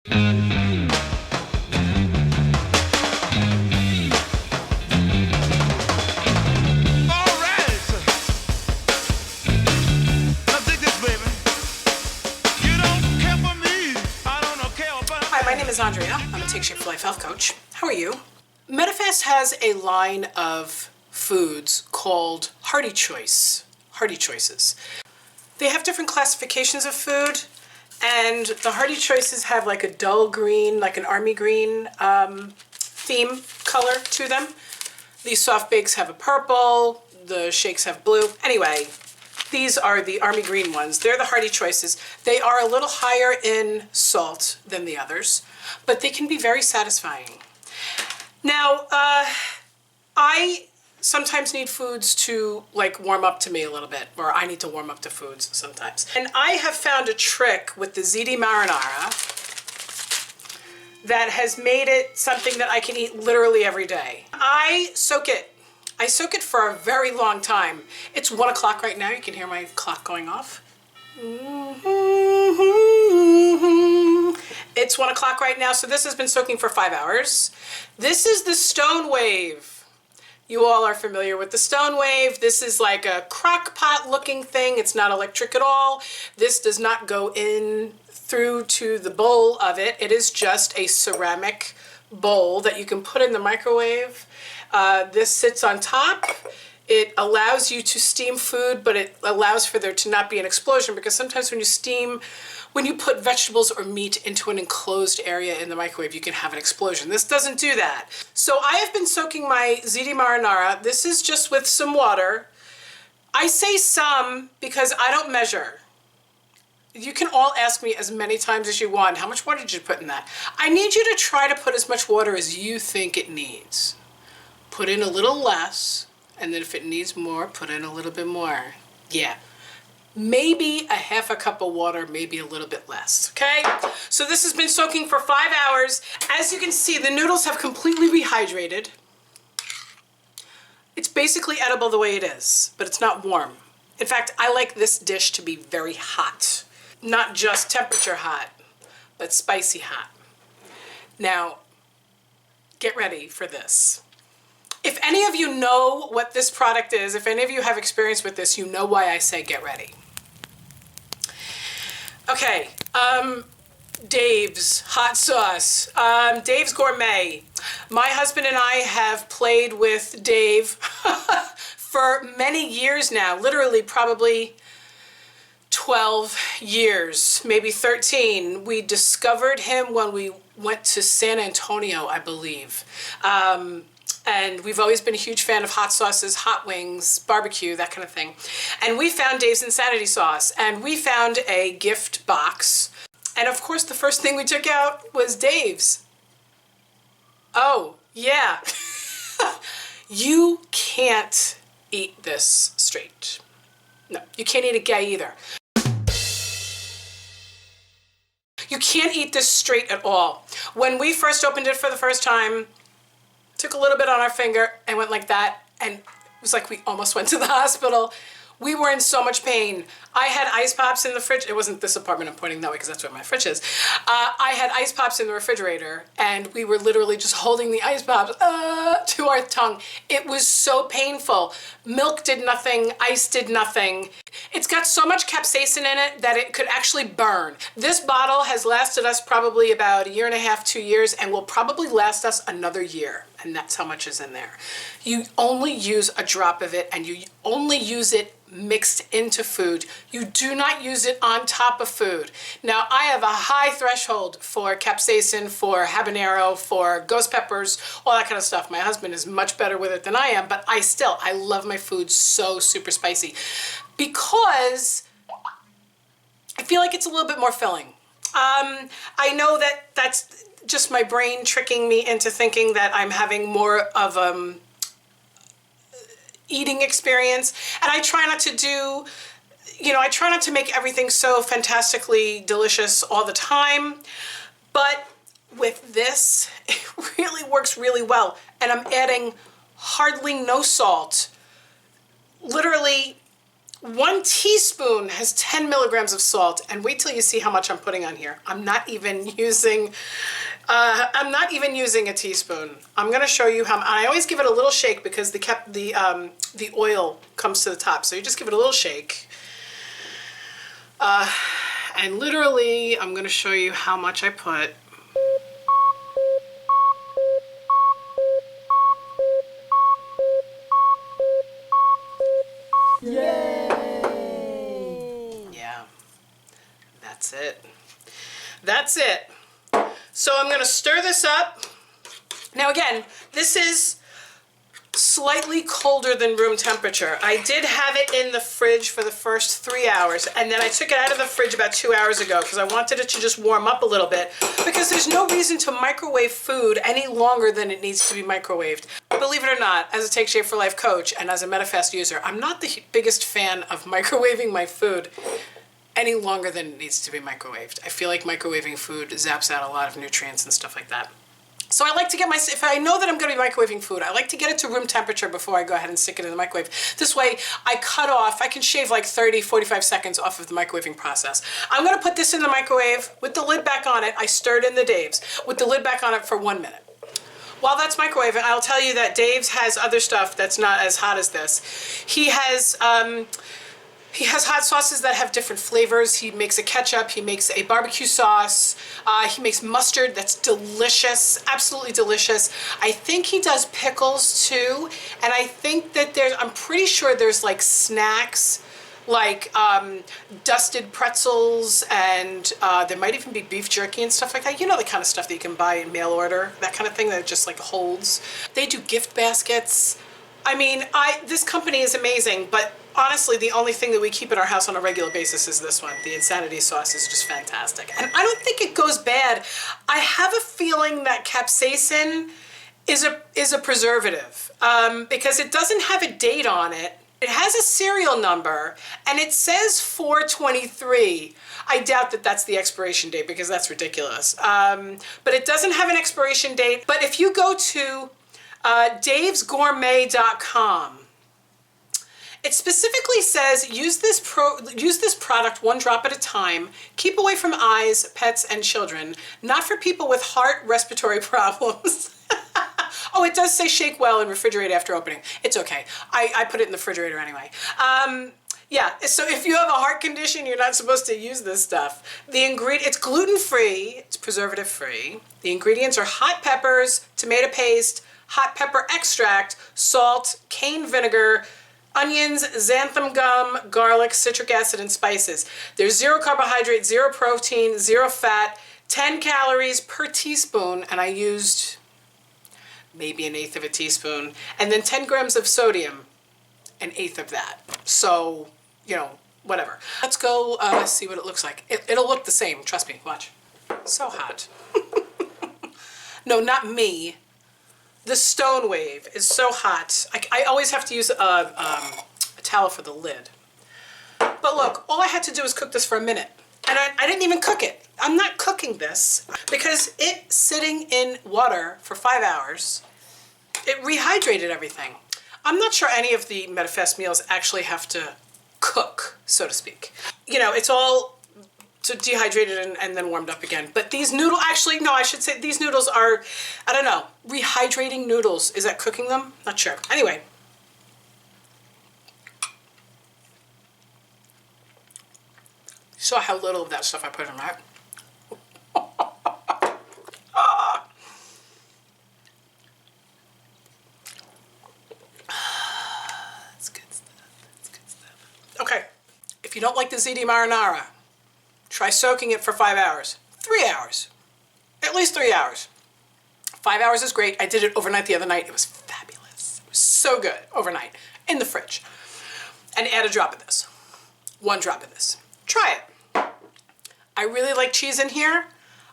Hi, my name is Andrea. I'm a Take Shape for Life health coach. How are you? Medifast has a line of foods called Hearty Choices. They have different classifications of food, and the Hearty Choices have like a dull green, like an army green theme color to them. These soft bakes have a purple, the shakes have blue. Anyway, these are the army green ones. They're the Hearty Choices. They are a little higher in salt than the others, but they can be very satisfying. Now, I sometimes need foods to like warm up to me a little bit, or I need to warm up to foods sometimes. And I have found a trick with the Ziti Marinara that has made it something that I can eat literally every day. I soak it for a very long time. It's 1 o'clock right now. You can hear my clock going off. It's 1 o'clock right now, so this has been soaking for 5 hours. This is the Stone Wave. You all are familiar with the Stone Wave. This is like a crock pot looking thing. It's not electric at all. This does not go in through to the bowl of it. It is just a ceramic bowl that you can put in the microwave. This sits on top. It allows you to steam food, but it allows for there to not be an explosion, because sometimes when you put vegetables or meat into an enclosed area in the microwave, you can have an explosion. This doesn't do that. So I have been soaking my Ziti Marinara. This is just with some water. I say some because I don't measure. You can all ask me as many times as you want, how much water did you put in that? I need you to try to put as much water as you think it needs. Put in a little less, and then if it needs more, put in a little bit more. Yeah. Maybe a half a cup of water, maybe a little bit less, okay? So this has been soaking for 5 hours. As you can see, the noodles have completely rehydrated. It's basically edible the way it is, but it's not warm. In fact, I like this dish to be very hot. Not just temperature hot, but spicy hot. Now, get ready for this. If any of you know what this product is, if any of you have experience with this, you know why I say get ready. Okay, Dave's hot sauce, Dave's Gourmet. My husband and I have played with Dave for many years now, literally probably 12 years, maybe 13. We discovered him when we went to San Antonio, I believe. And we've always been a huge fan of hot sauces, hot wings, barbecue, that kind of thing. And we found Dave's Insanity Sauce, and we found a gift box. And of course, the first thing we took out was Dave's. Oh, yeah. You can't eat this straight. No, you can't eat it gay either. You can't eat this straight at all. When we first opened it for the first time, took a little bit on our finger and went like that, and it was like we almost went to the hospital. We were in so much pain. I had ice pops in the fridge. It wasn't this apartment, I'm pointing that way because that's where my fridge is. I had ice pops in the refrigerator, and we were literally just holding the ice pops to our tongue. It was so painful. Milk did nothing, ice did nothing. It's got so much capsaicin in it that it could actually burn. This bottle has lasted us probably about 1.5 years, 2 years, and will probably last us another year. And that's how much is in there. You only use a drop of it, and you only use it mixed into food. You do not use it on top of food. Now, I have a high threshold for capsaicin, for habanero, for ghost peppers, all that kind of stuff. My husband is much better with it than I am, but I love my food so super spicy because I feel like it's a little bit more filling. I know that that's just my brain tricking me into thinking that I'm having more of eating experience, and I try not to do, I try not to make everything so fantastically delicious all the time, but with this, it really works really well, and I'm adding hardly no salt. Literally 1 teaspoon has 10 milligrams of salt, and wait till you see how much I'm putting on here. I'm not even using a teaspoon. I'm gonna show you how. I always give it a little shake because the oil comes to the top. So you just give it a little shake. And literally, I'm gonna show you how much I put. That's it. That's it. So I'm going to stir this up. Now again, this is slightly colder than room temperature. I did have it in the fridge for the first 3 hours, and then I took it out of the fridge about 2 hours ago because I wanted it to just warm up a little bit, because there's no reason to microwave food any longer than it needs to be microwaved. Believe it or not, as a Take Shape for Life coach and as a Medifast user, I'm not the biggest fan of microwaving my food any longer than it needs to be microwaved. I feel like microwaving food zaps out a lot of nutrients and stuff like that. So I like to get if I know that I'm gonna be microwaving food, I like to get it to room temperature before I go ahead and stick it in the microwave. This way I can shave like 30, 45 seconds off of the microwaving process. I'm gonna put this in the microwave with the lid back on it. I stirred in the Dave's with the lid back on it for 1 minute. While that's microwaving, I'll tell you that Dave's has other stuff that's not as hot as this. He has hot sauces that have different flavors. He makes a ketchup, he makes a barbecue sauce, he makes mustard that's delicious, absolutely delicious. I think he does pickles too, and I think that I'm pretty sure there's like snacks, like dusted pretzels, and there might even be beef jerky and stuff like that. You know, the kind of stuff that you can buy in mail order, that kind of thing that just like holds. They do gift baskets. I mean, this company is amazing, but honestly, the only thing that we keep in our house on a regular basis is this one. The Insanity sauce is just fantastic. And I don't think it goes bad. I have a feeling that capsaicin is a preservative because it doesn't have a date on it. It has a serial number and it says 423. I doubt that that's the expiration date because that's ridiculous. But it doesn't have an expiration date. But if you go to davesgourmet.com, it specifically says use this product 1 drop at a time. Keep away from eyes, pets, and children. Not for people with heart respiratory problems. Oh, it does say shake well and refrigerate after opening. It's okay. I put it in the refrigerator anyway. Yeah, so if you have a heart condition, you're not supposed to use this stuff. It's gluten-free, it's preservative-free. The ingredients are hot peppers, tomato paste, hot pepper extract, salt, cane vinegar, onions, xanthan gum, garlic, citric acid, and spices. There's 0 carbohydrate, 0 protein, 0 fat, 10 calories per teaspoon, and I used maybe 1/8 of a teaspoon, and then 10 grams of sodium, 1/8 of that. So, you know, whatever. Let's go see what it looks like. It'll look the same, trust me, watch. So hot. No, not me. The Stone Wave is so hot. I always have to use a towel for the lid. But look, all I had to do was cook this for a minute. And I didn't even cook it. I'm not cooking this because it sitting in water for 5 hours, it rehydrated everything. I'm not sure any of the Medifast meals actually have to cook, so to speak. You know, it's all dehydrated and then warmed up again. But these noodles, actually, no, I should say these noodles are, I don't know, rehydrating noodles. Is that cooking them? Not sure. Anyway. You saw how little of that stuff I put in, right? That's good stuff. That's good stuff. Okay. If you don't like the Ziti Marinara, try soaking it for 5 hours. 3 hours. At least 3 hours. 5 hours is great. I did it overnight the other night. It was fabulous. It was so good overnight in the fridge. And add a drop of this. 1 drop of this. Try it. I really like cheese in here.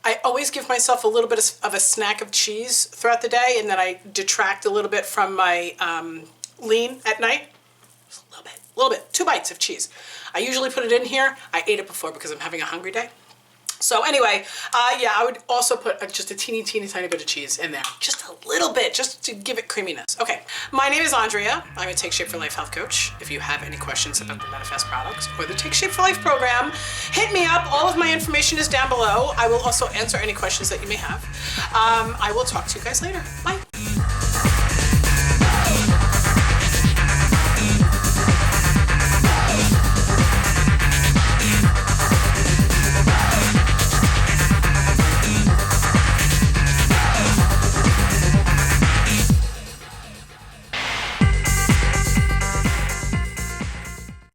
I always give myself a little bit of a snack of cheese throughout the day, and then I detract a little bit from my lean at night. Just a little bit, 2 bites of cheese. I usually put it in here. I ate it before because I'm having a hungry day. So anyway, yeah, I would also put just a teeny tiny bit of cheese in there. Just a little bit, just to give it creaminess. Okay, my name is Andrea. I'm a Take Shape for Life health coach. If you have any questions about the Medifast products or the Take Shape for Life program, hit me up. All of my information is down below. I will also answer any questions that you may have. I will talk to you guys later. Bye.